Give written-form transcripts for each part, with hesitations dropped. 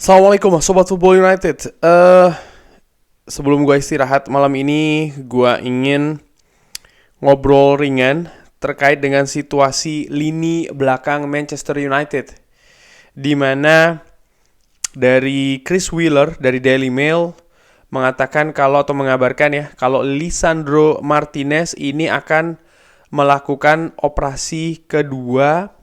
Assalamualaikum Sobat Football United. Sebelum gue istirahat malam ini, gue ingin ngobrol ringan terkait dengan situasi lini belakang Manchester United, di mana dari Chris Wheeler dari Daily Mail mengatakan atau mengabarkan ya, kalau Lisandro Martinez ini akan melakukan operasi kedua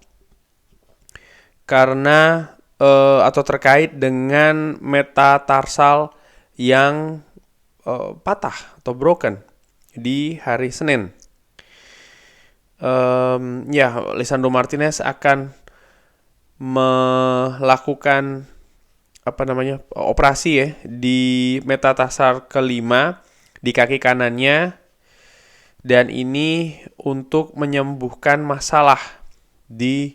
karena atau terkait dengan metatarsal yang patah atau broken di hari Senin. Lisandro Martinez akan melakukan operasi ya di metatarsal kelima di kaki kanannya, dan ini untuk menyembuhkan masalah di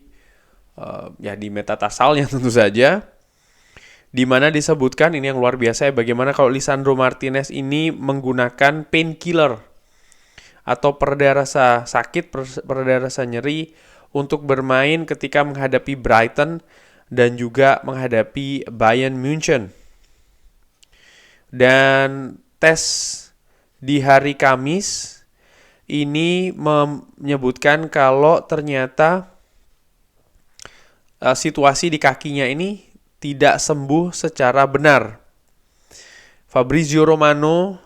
metatarsalnya tentu saja, di mana disebutkan ini yang luar biasa ya, bagaimana kalau Lisandro Martinez ini menggunakan painkiller atau pereda rasa sakit, pereda rasa nyeri untuk bermain ketika menghadapi Brighton dan juga menghadapi Bayern Munchen. Dan tes di hari Kamis ini menyebutkan kalau ternyata situasi di kakinya ini tidak sembuh secara benar. Fabrizio Romano,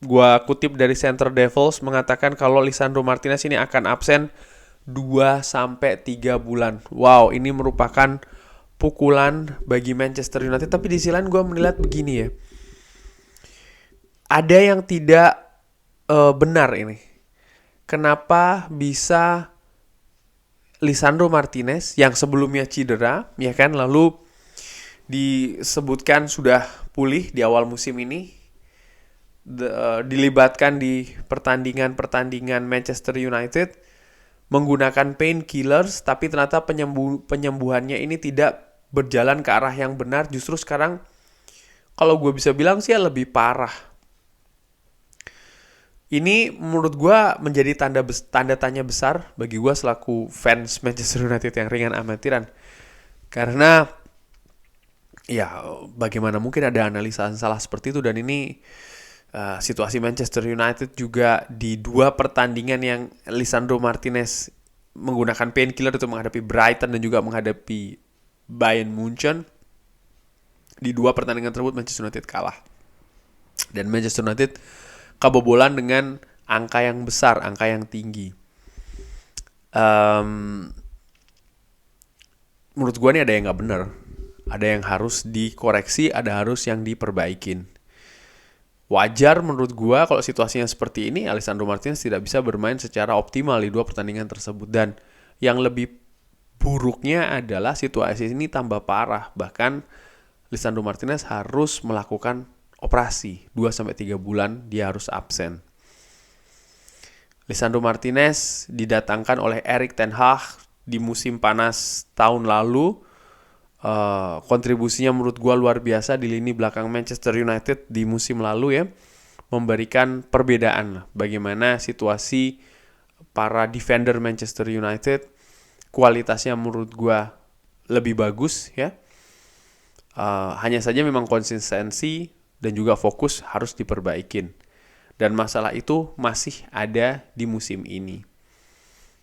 gua kutip dari Center Devils, mengatakan kalau Lisandro Martinez ini akan absen 2-3 bulan. Wow, ini merupakan pukulan bagi Manchester United. Tapi di sisi lain gue melihat begini ya, ada yang tidak benar ini. Kenapa bisa Lisandro Martinez yang sebelumnya cedera, ya kan, lalu disebutkan sudah pulih di awal musim ini, dilibatkan di pertandingan Manchester United menggunakan painkillers, tapi ternyata penyembuhannya ini tidak berjalan ke arah yang benar. Justru sekarang kalau gue bisa bilang sih lebih parah. Ini menurut gue menjadi tanda tanya besar bagi gue selaku fans Manchester United yang ringan amatiran. Karena ya bagaimana mungkin ada analisa salah seperti itu, dan ini situasi Manchester United juga di dua pertandingan yang Lisandro Martinez menggunakan painkiller untuk menghadapi Brighton dan juga menghadapi Bayern Munchen. Di dua pertandingan tersebut Manchester United kalah. Dan Manchester United kebobolan dengan angka yang besar, angka yang tinggi. Menurut gue ini ada yang gak benar. Ada yang harus dikoreksi, ada harus yang diperbaikin. Wajar menurut gue kalau situasinya seperti ini, Lisandro Martinez tidak bisa bermain secara optimal di dua pertandingan tersebut. Dan yang lebih buruknya adalah situasi ini tambah parah. Bahkan Lisandro Martinez harus melakukan operasi 2-3 bulan, dia harus absen. Lisandro Martinez didatangkan oleh Erik ten Hag di musim panas tahun lalu. Kontribusinya menurut gue luar biasa di lini belakang Manchester United di musim lalu ya, memberikan perbedaan lah bagaimana situasi para defender Manchester United. Kualitasnya menurut gue lebih bagus ya. Hanya saja memang konsistensi dan juga fokus harus diperbaikin. Dan masalah itu masih ada di musim ini.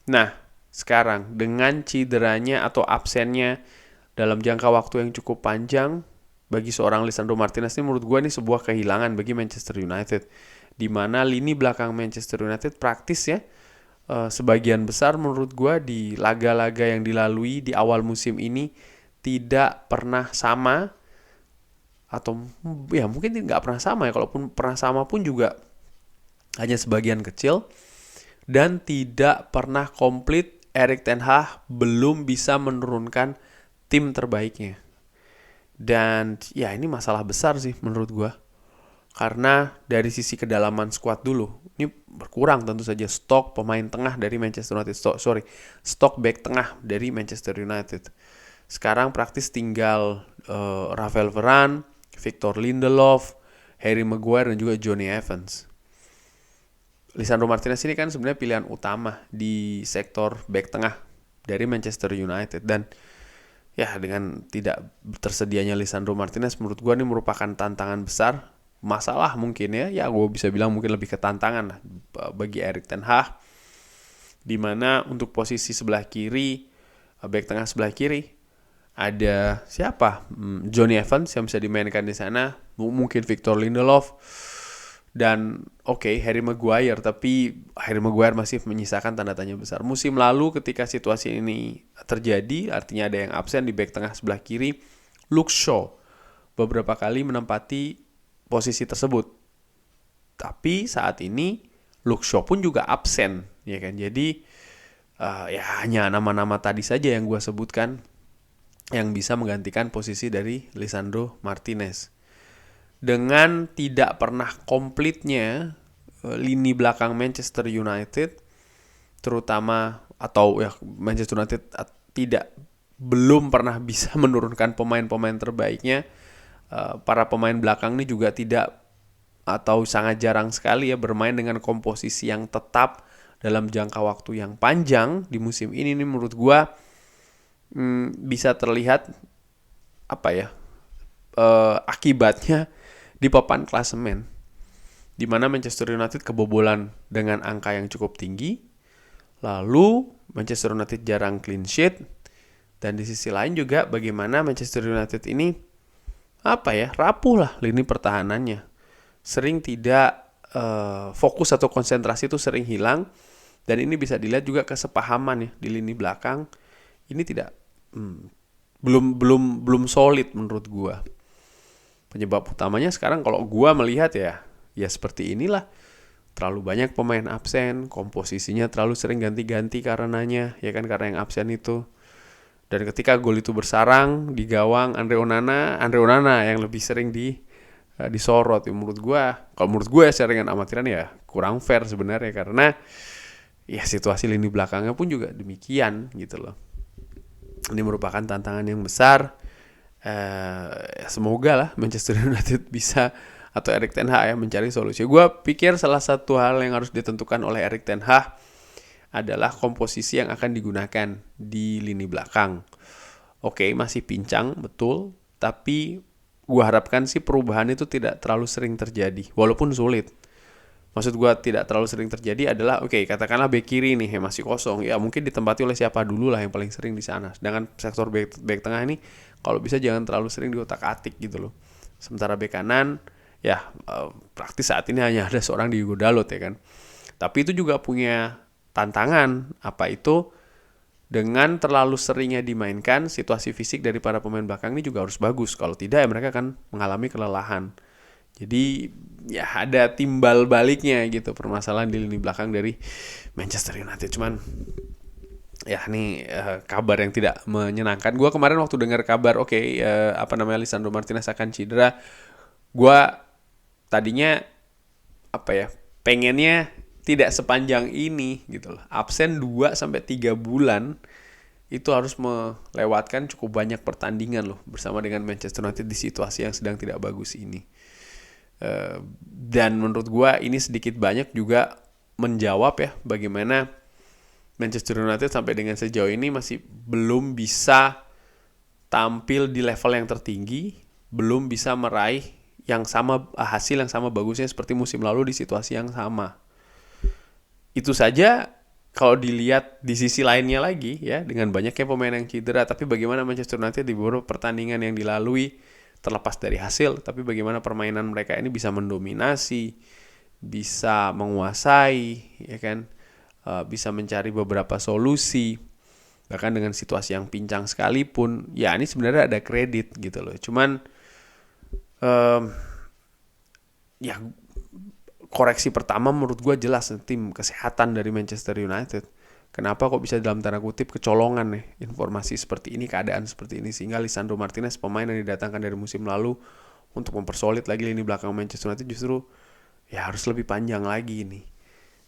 Nah, sekarang dengan cederanya atau absennya dalam jangka waktu yang cukup panjang bagi seorang Lisandro Martinez, ini menurut gue ini sebuah kehilangan bagi Manchester United. Di mana lini belakang Manchester United praktis ya, sebagian besar menurut gue di laga-laga yang dilalui di awal musim ini tidak pernah sama, atau ya mungkin nggak pernah sama ya, kalaupun pernah sama pun juga hanya sebagian kecil, dan tidak pernah komplit. Erik ten Hag belum bisa menurunkan tim terbaiknya, dan ya ini masalah besar sih menurut gue, karena dari sisi kedalaman skuad dulu ini berkurang tentu saja. Stok pemain tengah dari Manchester United, stok back tengah dari Manchester United sekarang praktis tinggal Raphael Varane, Victor Lindelof, Harry Maguire, dan juga Johnny Evans. Lisandro Martinez ini kan sebenarnya pilihan utama di sektor back tengah dari Manchester United, dan ya dengan tidak tersedianya Lisandro Martinez menurut gue ini merupakan tantangan besar, masalah mungkin ya gue bisa bilang mungkin lebih ke tantangan lah bagi Erik ten Hag, di mana untuk posisi sebelah kiri, back tengah sebelah kiri ada siapa? Johnny Evans yang bisa dimainkan di sana, mungkin Victor Lindelof, dan Harry Maguire, tapi Harry Maguire masih menyisakan tanda tanya besar. Musim lalu ketika situasi ini terjadi, artinya ada yang absen di back tengah sebelah kiri, Luke Shaw beberapa kali menempati posisi tersebut. Tapi saat ini Luke Shaw pun juga absen, ya kan? Jadi ya hanya nama-nama tadi saja yang gue sebutkan yang bisa menggantikan posisi dari Lisandro Martinez. Dengan tidak pernah komplitnya lini belakang Manchester United, terutama atau ya Manchester United belum pernah bisa menurunkan pemain-pemain terbaiknya. Para pemain belakang ini juga tidak atau sangat jarang sekali ya bermain dengan komposisi yang tetap dalam jangka waktu yang panjang di musim ini nih menurut gua bisa terlihat akibatnya di papan klasemen, di mana Manchester United kebobolan dengan angka yang cukup tinggi, lalu Manchester United jarang clean sheet, dan di sisi lain juga bagaimana Manchester United ini rapuh lah lini pertahanannya, sering tidak fokus atau konsentrasi itu sering hilang, dan ini bisa dilihat juga kesepahaman ya di lini belakang ini tidak belum solid menurut gua. Penyebab utamanya sekarang kalau gua melihat ya seperti inilah. Terlalu banyak pemain absen, komposisinya terlalu sering ganti-ganti karenanya, ya kan, karena yang absen itu. Dan ketika gol itu bersarang di gawang Andre Onana yang lebih sering disorot. Ya, menurut gue secara dengan amatiran ya kurang fair sebenarnya, karena ya situasi lini belakangnya pun juga demikian gitu loh. Ini merupakan tantangan yang besar. Semoga lah Manchester United bisa, atau Erik ten Hag ya, mencari solusi. Gue pikir salah satu hal yang harus ditentukan oleh Erik ten Hag adalah komposisi yang akan digunakan di lini belakang. Masih pincang betul, tapi gue harapkan sih perubahan itu tidak terlalu sering terjadi, walaupun sulit. Maksud gue tidak terlalu sering terjadi adalah katakanlah bek kiri nih masih kosong, ya mungkin ditempati oleh siapa dulu lah yang paling sering di sana. Sedangkan sektor bek tengah ini kalau bisa jangan terlalu sering diotak-atik gitu loh. Sementara bek kanan ya praktis saat ini hanya ada seorang Diogo Dalot ya kan. Tapi itu juga punya tantangan, itu dengan terlalu seringnya dimainkan, situasi fisik dari para pemain belakang ini juga harus bagus. Kalau tidak ya mereka akan mengalami kelelahan. Jadi ya ada timbal baliknya gitu permasalahan di lini belakang dari Manchester United. Cuman ya ini kabar yang tidak menyenangkan. Gue kemarin waktu dengar kabar Lisandro Martinez akan cedera, gue tadinya pengennya tidak sepanjang ini gitu loh. Absen 2-3 bulan itu harus melewatkan cukup banyak pertandingan loh bersama dengan Manchester United di situasi yang sedang tidak bagus ini. Dan menurut gue ini sedikit banyak juga menjawab ya bagaimana Manchester United sampai dengan sejauh ini masih belum bisa tampil di level yang tertinggi, belum bisa meraih hasil yang sama bagusnya seperti musim lalu di situasi yang sama. Itu saja kalau dilihat di sisi lainnya lagi ya, dengan banyaknya pemain yang cedera, tapi bagaimana Manchester United di beberapa pertandingan yang dilalui, terlepas dari hasil, tapi bagaimana permainan mereka ini bisa mendominasi, bisa menguasai, ya kan, bisa mencari beberapa solusi, bahkan dengan situasi yang pincang sekalipun, ya ini sebenarnya ada kredit gitu loh. Cuman ya koreksi pertama menurut gue jelas tim kesehatan dari Manchester United. Kenapa kok bisa dalam tanda kutip kecolongan nih informasi seperti ini, keadaan seperti ini, sehingga Lisandro Martinez, pemain yang didatangkan dari musim lalu untuk mempersolid lagi lini belakang Manchester United, justru ya harus lebih panjang lagi nih.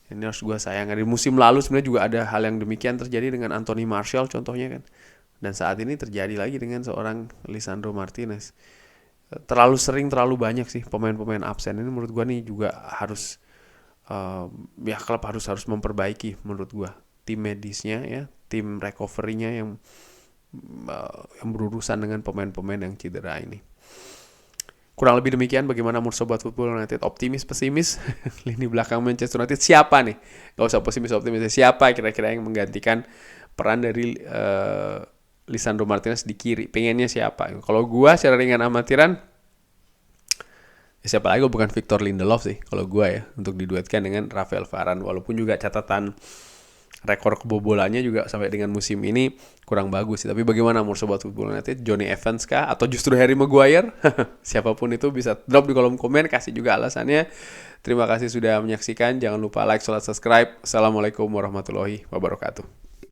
Ini harus gue sayangkan. Di musim lalu sebenarnya juga ada hal yang demikian terjadi dengan Anthony Martial contohnya kan. Dan saat ini terjadi lagi dengan seorang Lisandro Martinez. Terlalu sering, terlalu banyak sih pemain-pemain absen. Ini menurut gue nih juga harus klub harus memperbaiki menurut gue. Tim medisnya ya, tim recovery-nya yang yang berurusan dengan pemain-pemain yang cedera ini. Kurang lebih demikian bagaimana menurut Sobat Football United, optimis pesimis lini belakang Manchester United siapa nih? Gak usah pesimis optimis, siapa kira-kira yang menggantikan peran dari Lisandro Martinez di kiri? Pengennya siapa? Kalau gua secara ringan amatiran, ya siapa lagi bukan Victor Lindelof sih kalau gua ya, untuk diduetkan dengan Rafael Varane. Walaupun juga catatan rekor kebobolannya juga sampai dengan musim ini kurang bagus sih. Tapi bagaimana menurut Sobat Football United? Johnny Evans kah? Atau justru Harry Maguire? Siapapun itu bisa drop di kolom komen, kasih juga alasannya. Terima kasih sudah menyaksikan. Jangan lupa like, subscribe. Assalamualaikum warahmatullahi wabarakatuh.